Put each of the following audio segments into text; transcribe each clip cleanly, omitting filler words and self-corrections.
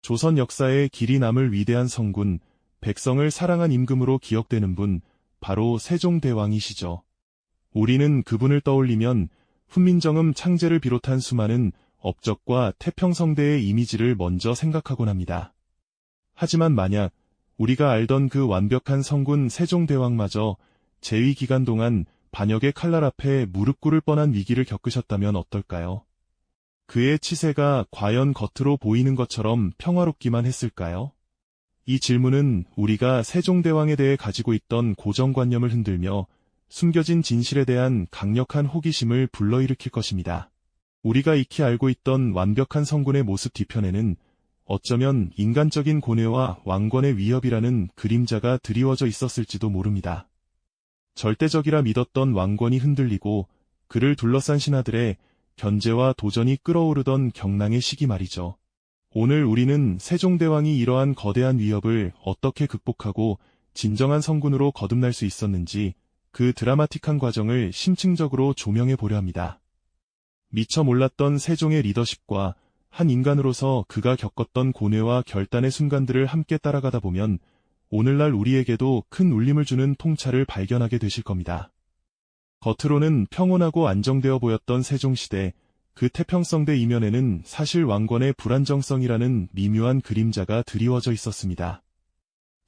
조선 역사에 길이 남을 위대한 성군, 백성을 사랑한 임금으로 기억되는 분, 바로 세종대왕이시죠. 우리는 그분을 떠올리면 훈민정음 창제를 비롯한 수많은 업적과 태평성대의 이미지를 먼저 생각하곤 합니다. 하지만 만약 우리가 알던 그 완벽한 성군 세종대왕마저 재위 기간 동안 반역의 칼날 앞에 무릎 꿇을 뻔한 위기를 겪으셨다면 어떨까요? 그의 치세가 과연 겉으로 보이는 것처럼 평화롭기만 했을까요? 이 질문은 우리가 세종대왕에 대해 가지고 있던 고정관념을 흔들며 숨겨진 진실에 대한 강력한 호기심을 불러일으킬 것입니다. 우리가 익히 알고 있던 완벽한 성군의 모습 뒤편에는 어쩌면 인간적인 고뇌와 왕권의 위협이라는 그림자가 드리워져 있었을지도 모릅니다. 절대적이라 믿었던 왕권이 흔들리고 그를 둘러싼 신하들의 견제와 도전이 끓어오르던 경랑의 시기 말이죠. 오늘 우리는 세종대왕이 이러한 거대한 위협을 어떻게 극복하고 진정한 성군으로 거듭날 수 있었는지 그 드라마틱한 과정을 심층적으로 조명해 보려 합니다. 미처 몰랐던 세종의 리더십과 한 인간으로서 그가 겪었던 고뇌와 결단의 순간들을 함께 따라가다 보면 오늘날 우리에게도 큰 울림을 주는 통찰을 발견하게 되실 겁니다. 겉으로는 평온하고 안정되어 보였던 세종시대, 그 태평성대 이면에는 사실 왕권의 불안정성이라는 미묘한 그림자가 드리워져 있었습니다.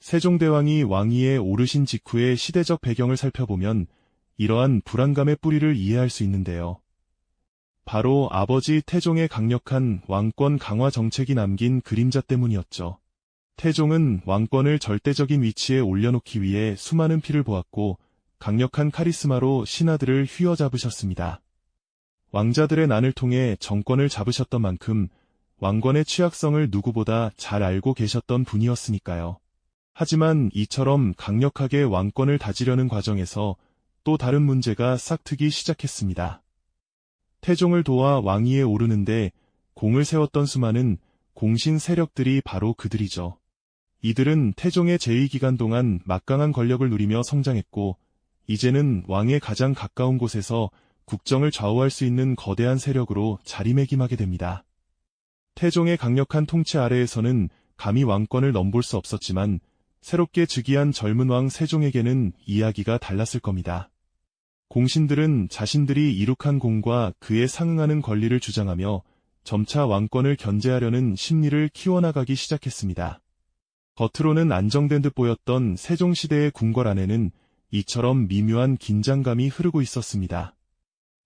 세종대왕이 왕위에 오르신 직후의 시대적 배경을 살펴보면 이러한 불안감의 뿌리를 이해할 수 있는데요. 바로 아버지 태종의 강력한 왕권 강화 정책이 남긴 그림자 때문이었죠. 태종은 왕권을 절대적인 위치에 올려놓기 위해 수많은 피를 보았고 강력한 카리스마로 신하들을 휘어잡으셨습니다. 왕자들의 난을 통해 정권을 잡으셨던 만큼 왕권의 취약성을 누구보다 잘 알고 계셨던 분이었으니까요. 하지만 이처럼 강력하게 왕권을 다지려는 과정에서 또 다른 문제가 싹트기 시작했습니다. 태종을 도와 왕위에 오르는데 공을 세웠던 수많은 공신 세력들이 바로 그들이죠. 이들은 태종의 재위 기간 동안 막강한 권력을 누리며 성장했고 이제는 왕에 가장 가까운 곳에서 국정을 좌우할 수 있는 거대한 세력으로 자리매김하게 됩니다. 태종의 강력한 통치 아래에서는 감히 왕권을 넘볼 수 없었지만 새롭게 즉위한 젊은 왕 세종에게는 이야기가 달랐을 겁니다. 공신들은 자신들이 이룩한 공과 그에 상응하는 권리를 주장하며 점차 왕권을 견제하려는 심리를 키워나가기 시작했습니다. 겉으로는 안정된 듯 보였던 세종시대의 궁궐 안에는 이처럼 미묘한 긴장감이 흐르고 있었습니다.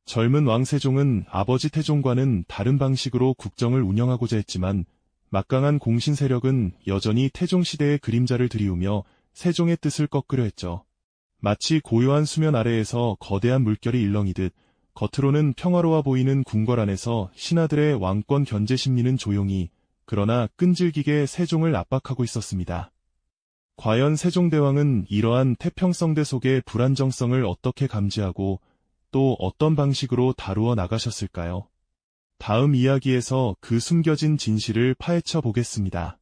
젊은 왕 세종은 아버지 태종과는 다른 방식으로 국정을 운영하고자 했지만 막강한 공신 세력은 여전히 태종시대의 그림자를 들이우며 세종의 뜻을 꺾으려 했죠. 마치 고요한 수면 아래에서 거대한 물결이 일렁이듯 겉으로는 평화로워 보이는 궁궐 안에서 신하들의 왕권 견제 심리는 조용히 그러나 끈질기게 세종을 압박하고 있었습니다. 과연 세종대왕은 이러한 태평성대 속의 불안정성을 어떻게 감지하고 또 어떤 방식으로 다루어 나가셨을까요? 다음 이야기에서 그 숨겨진 진실을 파헤쳐 보겠습니다.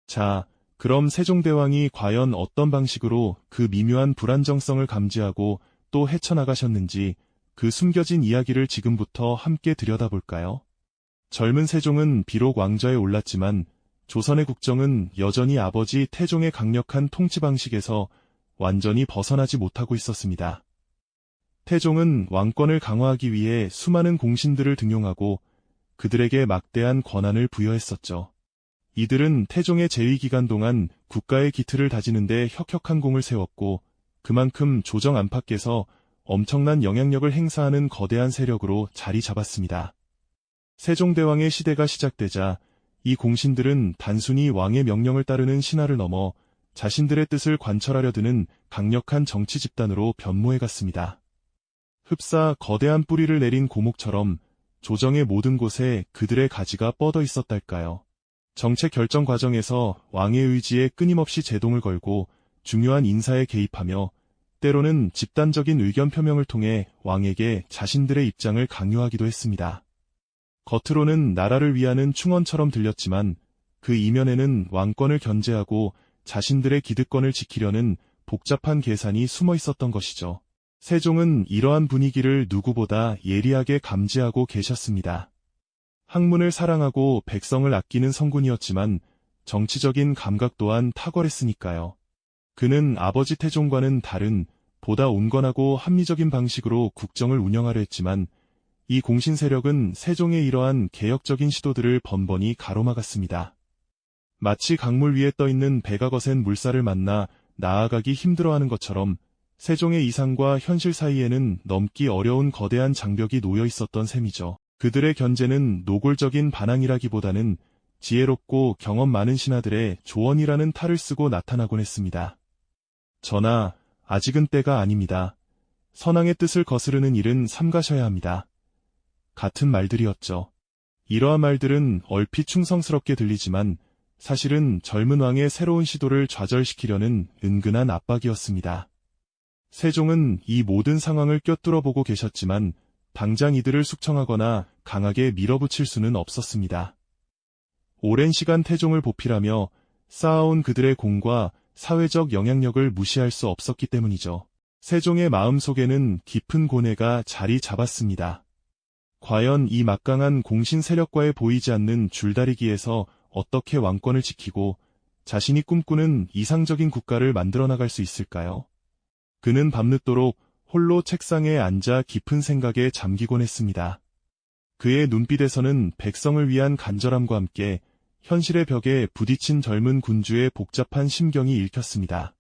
자, 그럼 세종대왕이 과연 어떤 방식으로 그 미묘한 불안정성을 감지하고 또 헤쳐나가셨는지 그 숨겨진 이야기를 지금부터 함께 들여다볼까요? 젊은 세종은 비록 왕좌에 올랐지만 조선의 국정은 여전히 아버지 태종의 강력한 통치 방식에서 완전히 벗어나지 못하고 있었습니다. 태종은 왕권을 강화하기 위해 수많은 공신들을 등용하고 그들에게 막대한 권한을 부여했었죠. 이들은 태종의 재위 기간 동안 국가의 기틀을 다지는 데 혁혁한 공을 세웠고 그만큼 조정 안팎에서 엄청난 영향력을 행사하는 거대한 세력으로 자리 잡았습니다. 세종대왕의 시대가 시작되자 이 공신들은 단순히 왕의 명령을 따르는 신하를 넘어 자신들의 뜻을 관철하려 드는 강력한 정치 집단으로 변모해갔습니다. 흡사 거대한 뿌리를 내린 고목처럼 조정의 모든 곳에 그들의 가지가 뻗어 있었달까요. 정책 결정 과정에서 왕의 의지에 끊임없이 제동을 걸고 중요한 인사에 개입하며 때로는 집단적인 의견 표명을 통해 왕에게 자신들의 입장을 강요하기도 했습니다. 겉으로는 나라를 위하는 충언처럼 들렸지만 그 이면에는 왕권을 견제하고 자신들의 기득권을 지키려는 복잡한 계산이 숨어 있었던 것이죠. 세종은 이러한 분위기를 누구보다 예리하게 감지하고 계셨습니다. 학문을 사랑하고 백성을 아끼는 성군이었지만 정치적인 감각 또한 탁월했으니까요. 그는 아버지 태종과는 다른 보다 온건하고 합리적인 방식으로 국정을 운영하려 했지만 이 공신 세력은 세종의 이러한 개혁적인 시도들을 번번이 가로막았습니다. 마치 강물 위에 떠있는 배가 거센 물살을 만나 나아가기 힘들어하는 것처럼 세종의 이상과 현실 사이에는 넘기 어려운 거대한 장벽이 놓여 있었던 셈이죠. 그들의 견제는 노골적인 반항이라기보다는 지혜롭고 경험 많은 신하들의 조언이라는 탈을 쓰고 나타나곤 했습니다. 전하, 아직은 때가 아닙니다. 선왕의 뜻을 거스르는 일은 삼가셔야 합니다. 같은 말들이었죠. 이러한 말들은 얼핏 충성스럽게 들리지만 사실은 젊은 왕의 새로운 시도를 좌절시키려는 은근한 압박이었습니다. 세종은 이 모든 상황을 꿰뚫어보고 계셨지만 당장 이들을 숙청하거나 강하게 밀어붙일 수는 없었습니다. 오랜 시간 태종을 보필하며 쌓아온 그들의 공과 사회적 영향력을 무시할 수 없었기 때문이죠. 세종의 마음속에는 깊은 고뇌가 자리 잡았습니다. 과연 이 막강한 공신 세력과의 보이지 않는 줄다리기에서 어떻게 왕권을 지키고 자신이 꿈꾸는 이상적인 국가를 만들어 나갈 수 있을까요? 그는 밤늦도록 홀로 책상에 앉아 깊은 생각에 잠기곤 했습니다. 그의 눈빛에서는 백성을 위한 간절함과 함께 현실의 벽에 부딪힌 젊은 군주의 복잡한 심경이 읽혔습니다.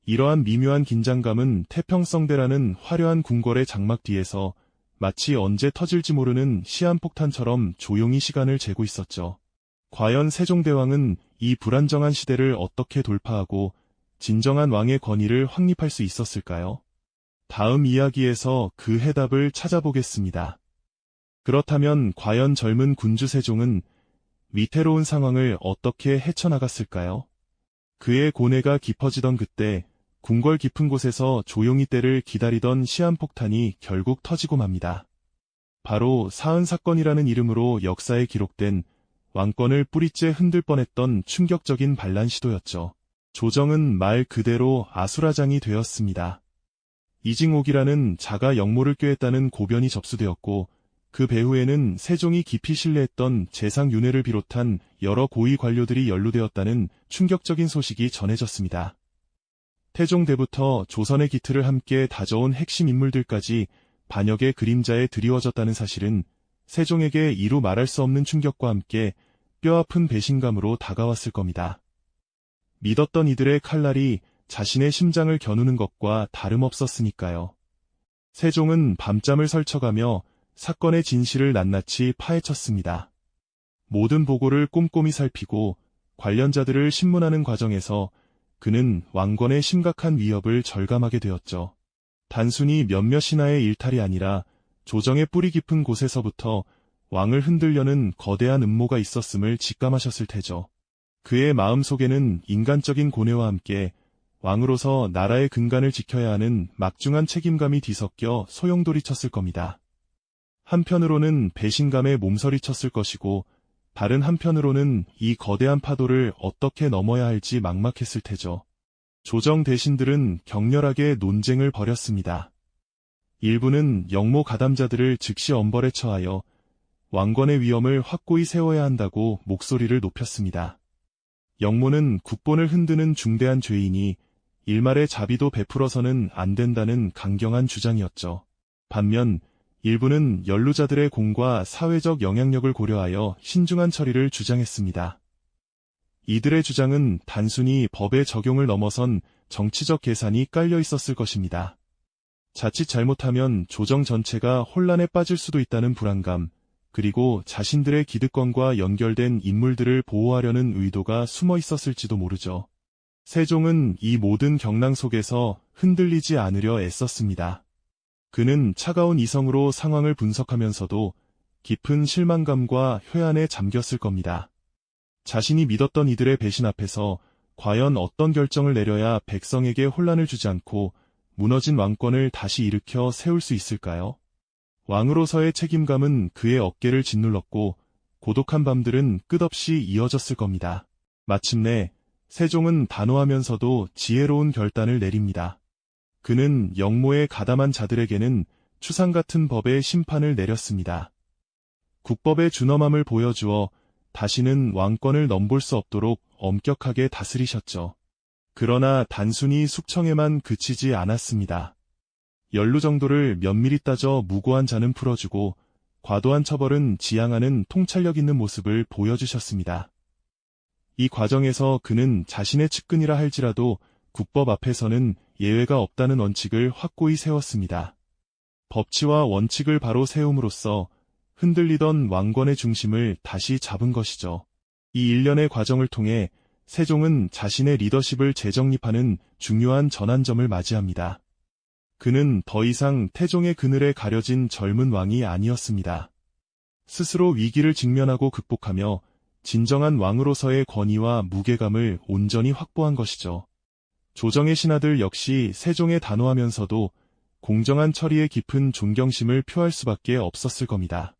이러한 미묘한 긴장감은 태평성대라는 화려한 궁궐의 장막 뒤에서 마치 언제 터질지 모르는 시한폭탄처럼 조용히 시간을 재고 있었죠. 과연 세종대왕은 이 불안정한 시대를 어떻게 돌파하고 진정한 왕의 권위를 확립할 수 있었을까요? 다음 이야기에서 그 해답을 찾아보겠습니다. 그렇다면 과연 젊은 군주 세종은 위태로운 상황을 어떻게 헤쳐나갔을까요? 그의 고뇌가 깊어지던 그때 궁궐 깊은 곳에서 조용히 때를 기다리던 시한폭탄이 결국 터지고 맙니다. 바로 사은 사건이라는 이름으로 역사에 기록된 왕권을 뿌리째 흔들 뻔했던 충격적인 반란 시도였죠. 조정은 말 그대로 아수라장이 되었습니다. 이징옥이라는 자가 역모를 꾀했다는 고변이 접수되었고 그 배후에는 세종이 깊이 신뢰했던 재상윤회를 비롯한 여러 고위 관료들이 연루되었다는 충격적인 소식이 전해졌습니다. 태종 때부터 조선의 기틀을 함께 다져온 핵심 인물들까지 반역의 그림자에 드리워졌다는 사실은 세종에게 이루 말할 수 없는 충격과 함께 뼈아픈 배신감으로 다가왔을 겁니다. 믿었던 이들의 칼날이 자신의 심장을 겨누는 것과 다름없었으니까요. 세종은 밤잠을 설쳐가며 사건의 진실을 낱낱이 파헤쳤습니다. 모든 보고를 꼼꼼히 살피고 관련자들을 신문하는 과정에서 그는 왕권의 심각한 위협을 절감하게 되었죠. 단순히 몇몇 신하의 일탈이 아니라 조정의 뿌리 깊은 곳에서부터 왕을 흔들려는 거대한 음모가 있었음을 직감하셨을 테죠. 그의 마음속에는 인간적인 고뇌와 함께 왕으로서 나라의 근간을 지켜야 하는 막중한 책임감이 뒤섞여 소용돌이쳤을 겁니다. 한편으로는 배신감에 몸서리쳤을 것이고 다른 한편으로는 이 거대한 파도를 어떻게 넘어야 할지 막막했을 테죠. 조정 대신들은 격렬하게 논쟁을 벌였습니다. 일부는 역모 가담자들을 즉시 엄벌에 처하여 왕권의 위엄을 확고히 세워야 한다고 목소리를 높였습니다. 역모는 국본을 흔드는 중대한 죄이니 일말의 자비도 베풀어서는 안 된다는 강경한 주장이었죠. 반면 일부는 연루자들의 공과 사회적 영향력을 고려하여 신중한 처리를 주장했습니다. 이들의 주장은 단순히 법의 적용을 넘어선 정치적 계산이 깔려 있었을 것입니다. 자칫 잘못하면 조정 전체가 혼란에 빠질 수도 있다는 불안감, 그리고 자신들의 기득권과 연결된 인물들을 보호하려는 의도가 숨어 있었을지도 모르죠. 세종은 이 모든 경랑 속에서 흔들리지 않으려 애썼습니다. 그는 차가운 이성으로 상황을 분석하면서도 깊은 실망감과 회한에 잠겼을 겁니다. 자신이 믿었던 이들의 배신 앞에서 과연 어떤 결정을 내려야 백성에게 혼란을 주지 않고 무너진 왕권을 다시 일으켜 세울 수 있을까요? 왕으로서의 책임감은 그의 어깨를 짓눌렀고 고독한 밤들은 끝없이 이어졌을 겁니다. 마침내 세종은 단호하면서도 지혜로운 결단을 내립니다. 그는 역모에 가담한 자들에게는 추상 같은 법의 심판을 내렸습니다. 국법의 준엄함을 보여주어 다시는 왕권을 넘볼 수 없도록 엄격하게 다스리셨죠. 그러나 단순히 숙청에만 그치지 않았습니다. 연루 정도를 면밀히 따져 무고한 자는 풀어주고 과도한 처벌은 지양하는 통찰력 있는 모습을 보여주셨습니다. 이 과정에서 그는 자신의 측근이라 할지라도 국법 앞에서는 예외가 없다는 원칙을 확고히 세웠습니다. 법치와 원칙을 바로 세움으로써 흔들리던 왕권의 중심을 다시 잡은 것이죠. 이 일련의 과정을 통해 세종은 자신의 리더십을 재정립하는 중요한 전환점을 맞이합니다. 그는 더 이상 태종의 그늘에 가려진 젊은 왕이 아니었습니다. 스스로 위기를 직면하고 극복하며 진정한 왕으로서의 권위와 무게감을 온전히 확보한 것이죠. 조정의 신하들 역시 세종에 단호하면서도 공정한 처리에 깊은 존경심을 표할 수밖에 없었을 겁니다.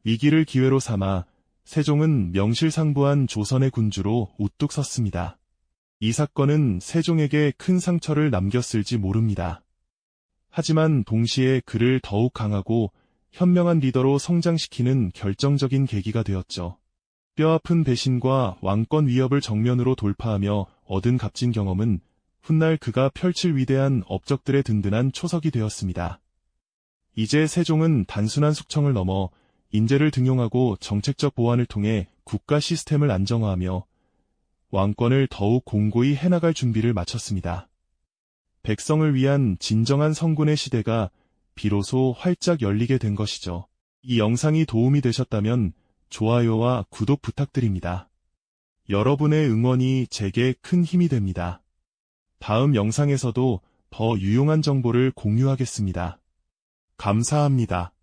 위기를 기회로 삼아 세종은 명실상부한 조선의 군주로 우뚝 섰습니다. 이 사건은 세종에게 큰 상처를 남겼을지 모릅니다. 하지만 동시에 그를 더욱 강하고 현명한 리더로 성장시키는 결정적인 계기가 되었죠. 뼈아픈 배신과 왕권 위협을 정면으로 돌파하며 얻은 값진 경험은 훗날 그가 펼칠 위대한 업적들의 든든한 초석이 되었습니다. 이제 세종은 단순한 숙청을 넘어 인재를 등용하고 정책적 보완을 통해 국가 시스템을 안정화하며 왕권을 더욱 공고히 해나갈 준비를 마쳤습니다. 백성을 위한 진정한 성군의 시대가 비로소 활짝 열리게 된 것이죠. 이 영상이 도움이 되셨다면 좋아요와 구독 부탁드립니다. 여러분의 응원이 제게 큰 힘이 됩니다. 다음 영상에서도 더 유용한 정보를 공유하겠습니다. 감사합니다.